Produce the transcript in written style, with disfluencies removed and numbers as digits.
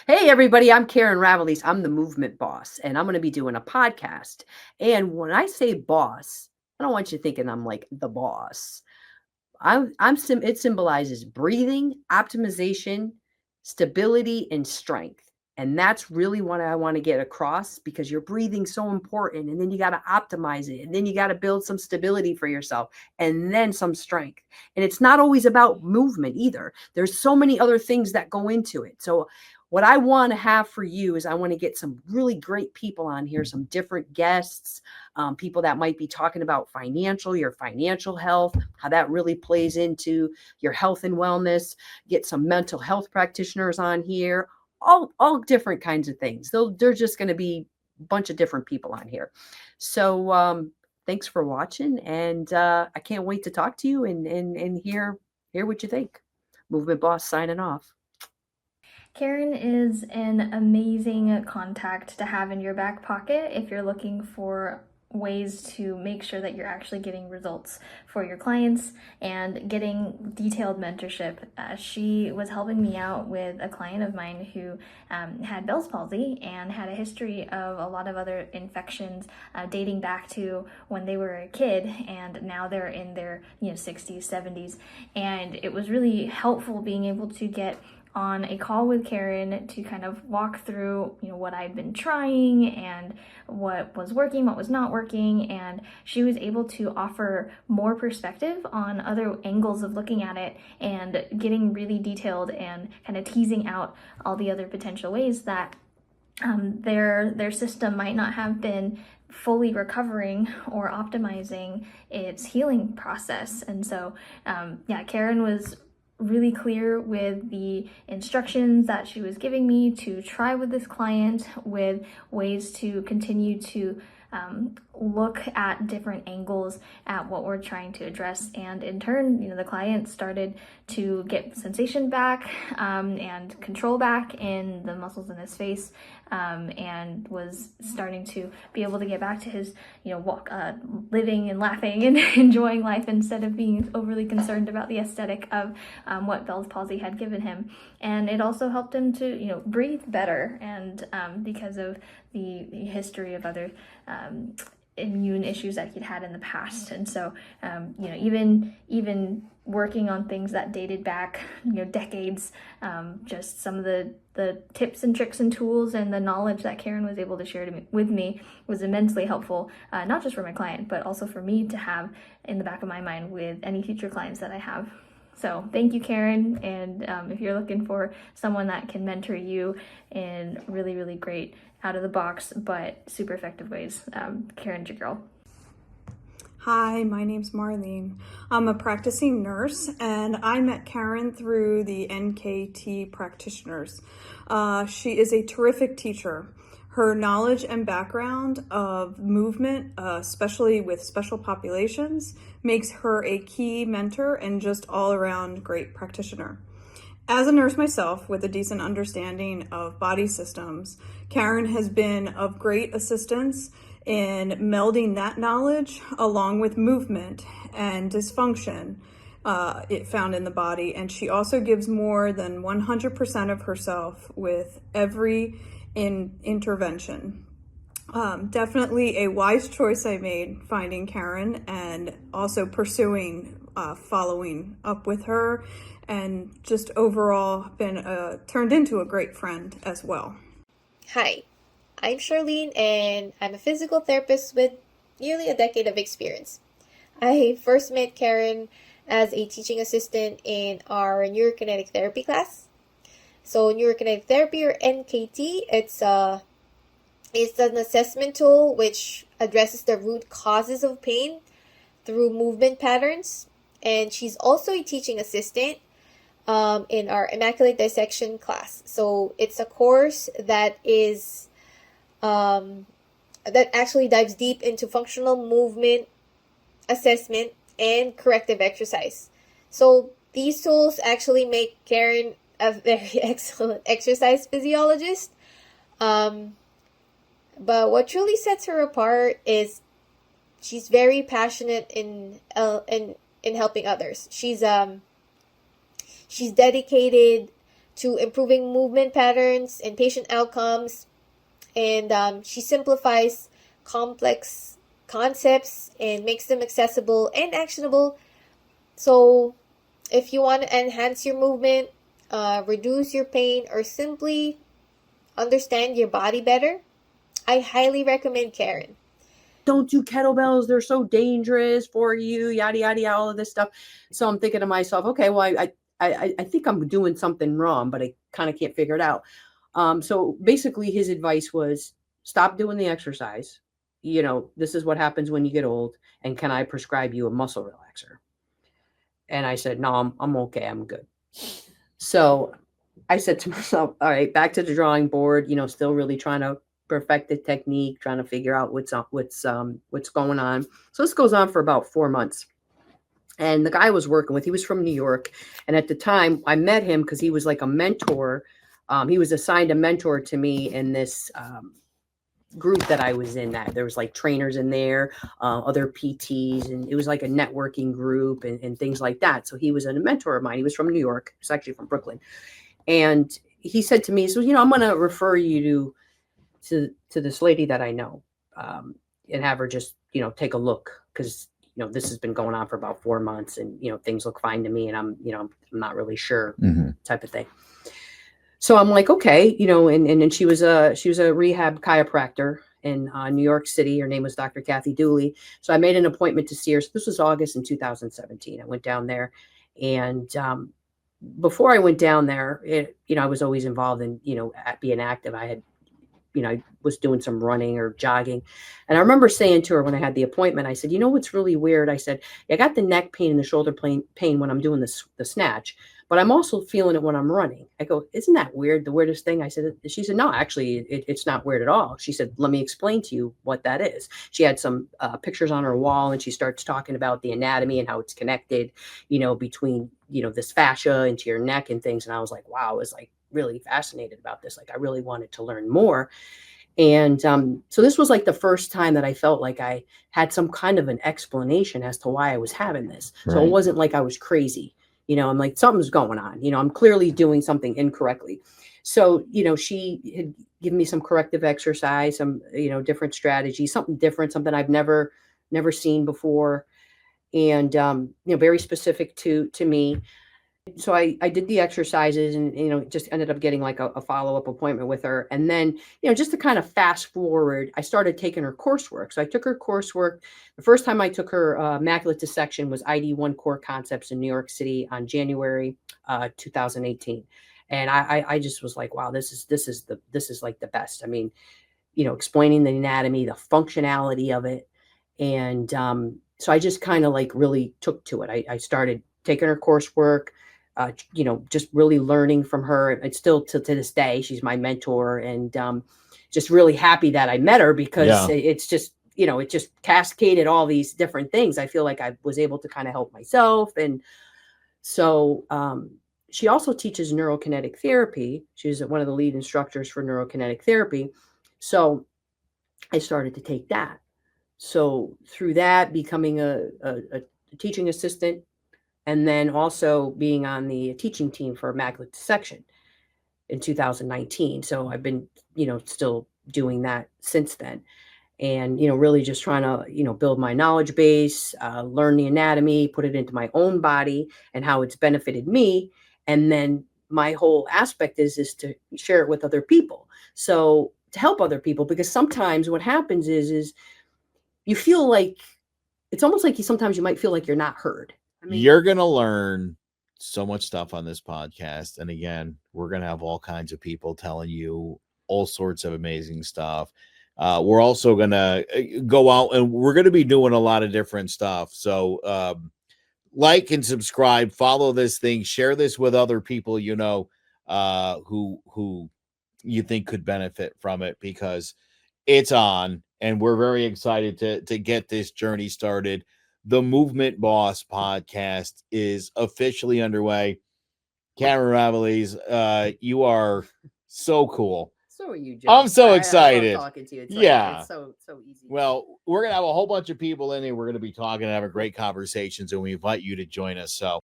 Hey, everybody, I'm Karin Ravalese. I'm the movement boss, and I'm going to be doing a podcast. And when I say boss, I don't want you thinking I'm like the boss. It symbolizes breathing, optimization, stability, and strength. And that's really what I want to get across because your breathing's so important. And then you got to optimize it. And then you got to build some stability for yourself and then some strength. And it's not always about movement either. There's so many other things that go into it. So what I want to have for you is I want to get some really great people on here, some different guests, people that might be talking about your financial health, how that really plays into your health and wellness. Get some mental health practitioners on here, all different kinds of things. They're just going to be a bunch of different people on here. So thanks for watching, and I can't wait to talk to you and hear what you think. Movement Boss signing off. Karin is an amazing contact to have in your back pocket if you're looking for ways to make sure that you're actually getting results for your clients and getting detailed mentorship. She was helping me out with a client of mine who had Bell's palsy and had a history of a lot of other infections dating back to when they were a kid, and now they're in their 60s, 70s, and it was really helpful being able to get on a call with Karin to kind of walk through, what I'd been trying and what was working, what was not working, and she was able to offer more perspective on other angles of looking at it and getting really detailed and kind of teasing out all the other potential ways that their system might not have been fully recovering or optimizing its healing process. And so, Karin was really clear with the instructions that she was giving me to try with this client, with ways to continue to look at different angles at what we're trying to address. And in turn, the client started to get sensation back and control back in the muscles in his face, and was starting to be able to get back to his, living and laughing and enjoying life instead of being overly concerned about the aesthetic of what Bell's palsy had given him. And it also helped him to, breathe better, and because of the history of other immune issues that he'd had in the past. And so, even working on things that dated back, decades, just some of the tips and tricks and tools and the knowledge that Karin was able to share with me was immensely helpful, not just for my client, but also for me to have in the back of my mind with any future clients that I have. So thank you, Karin. And if you're looking for someone that can mentor you in really, really great, out of the box, but super effective ways, Karin's your girl. Hi, my name's Marlene. I'm a practicing nurse, and I met Karin through the NKT practitioners. She is a terrific teacher. Her knowledge and background of movement, especially with special populations, makes her a key mentor and just all-around great practitioner. As a nurse myself with a decent understanding of body systems, Karin has been of great assistance in melding that knowledge along with movement and dysfunction it found in the body. And she also gives more than 100% of herself with every intervention. Definitely a wise choice I made finding Karin and also pursuing following up with her, and just overall been turned into a great friend as well. Hi, I'm Charlene, and I'm a physical therapist with nearly a decade of experience. I first met Karin as a teaching assistant in our neurokinetic therapy class. So neurokinetic therapy, or NKT, it's an assessment tool which addresses the root causes of pain through movement patterns. And she's also a teaching assistant in our Immaculate Dissection class. So it's a course that is that actually dives deep into functional movement assessment and corrective exercise. So these tools actually make Karin a very excellent exercise physiologist. But what truly sets her apart is she's very passionate in helping others. She's dedicated to improving movement patterns and patient outcomes. And she simplifies complex concepts and makes them accessible and actionable. So if you want to enhance your movement, reduce your pain, or simply understand your body better, I highly recommend Karin. Don't do kettlebells. They're so dangerous for you, yada, yada, yada, all of this stuff. So I'm thinking to myself, okay, well, I think I'm doing something wrong, but I kind of can't figure it out. So basically his advice was stop doing the exercise. This is what happens when you get old. And can I prescribe you a muscle relaxer? And I said, no, I'm okay. I'm good. So I said to myself, all right, back to the drawing board, still really trying to perfect the technique, trying to figure out what's going on. So this goes on for about 4 months. And the guy I was working with, he was from New York. And at the time I met him because he was like a mentor. He was assigned a mentor to me in this group that I was in. That there was like trainers in there, other PTs, and it was like a networking group and things like that. So he was a mentor of mine. He was from New York. He's actually from Brooklyn. And he said to me, so, I'm going to refer you to this lady that I know, and have her just, take a look. Cause this has been going on for about 4 months and, things look fine to me and I'm not really sure, type of thing. So I'm like, okay, and she was a rehab chiropractor in New York City. Her name was Dr. Kathy Dooley. So I made an appointment to see her. So this was August in 2017. I went down there, and before I went down there, I was always involved in, at being active. I had, I was doing some running or jogging. And I remember saying to her when I had the appointment, I said, what's really weird? I said, I got the neck pain and the shoulder pain when I'm doing the snatch, but I'm also feeling it when I'm running. I go, isn't that weird? The weirdest thing? She said, no, actually, it's not weird at all. She said, let me explain to you what that is. She had some pictures on her wall, and she starts talking about the anatomy and how it's connected, between, this fascia into your neck and things. And I was like, wow, I was like really fascinated about this. Like I really wanted to learn more. And so this was like the first time that I felt like I had some kind of an explanation as to why I was having this. Right. So it wasn't like I was crazy. I'm like, something's going on. I'm clearly doing something incorrectly. So, she had given me some corrective exercise, some, different strategies, something different, something I've never seen before. And, very specific to me. So I did the exercises and, just ended up getting like a follow-up appointment with her. And then, just to kind of fast forward, I started taking her coursework. So I took her coursework. The first time I took her Immaculate Dissection was ID1 Core Concepts in New York City on January 2018. And I just was like, wow, this is like the best. I mean, explaining the anatomy, the functionality of it. And so I just kind of like really took to it. I started taking her coursework, just really learning from her. It's still to this day, she's my mentor, and just really happy that I met her because it's just, it just cascaded all these different things. I feel like I was able to kind of help myself. And so she also teaches neurokinetic therapy. She's one of the lead instructors for neurokinetic therapy. So I started to take that. So through that, becoming a teaching assistant, and then also being on the teaching team for Immaculate Dissection in 2019. So I've been, still doing that since then. And, really just trying to, build my knowledge base, learn the anatomy, put it into my own body and how it's benefited me. And then my whole aspect is to share it with other people. So to help other people, because sometimes what happens is you feel like, it's almost like sometimes you might feel like you're not heard. I mean, you're going to learn so much stuff on this podcast. And again, we're going to have all kinds of people telling you all sorts of amazing stuff. We're also going to go out and we're going to be doing a lot of different stuff. So like and subscribe, follow this thing, share this with other people, who you think could benefit from it, because it's on and we're very excited to get this journey started. The Movement Boss podcast is officially underway. Karin Ravalese, you are so cool. So are you, Joe. I'm so excited. I love talking to you. It's so easy. Well, we're going to have a whole bunch of people in here. We're going to be talking and having great conversations, and we invite you to join us. So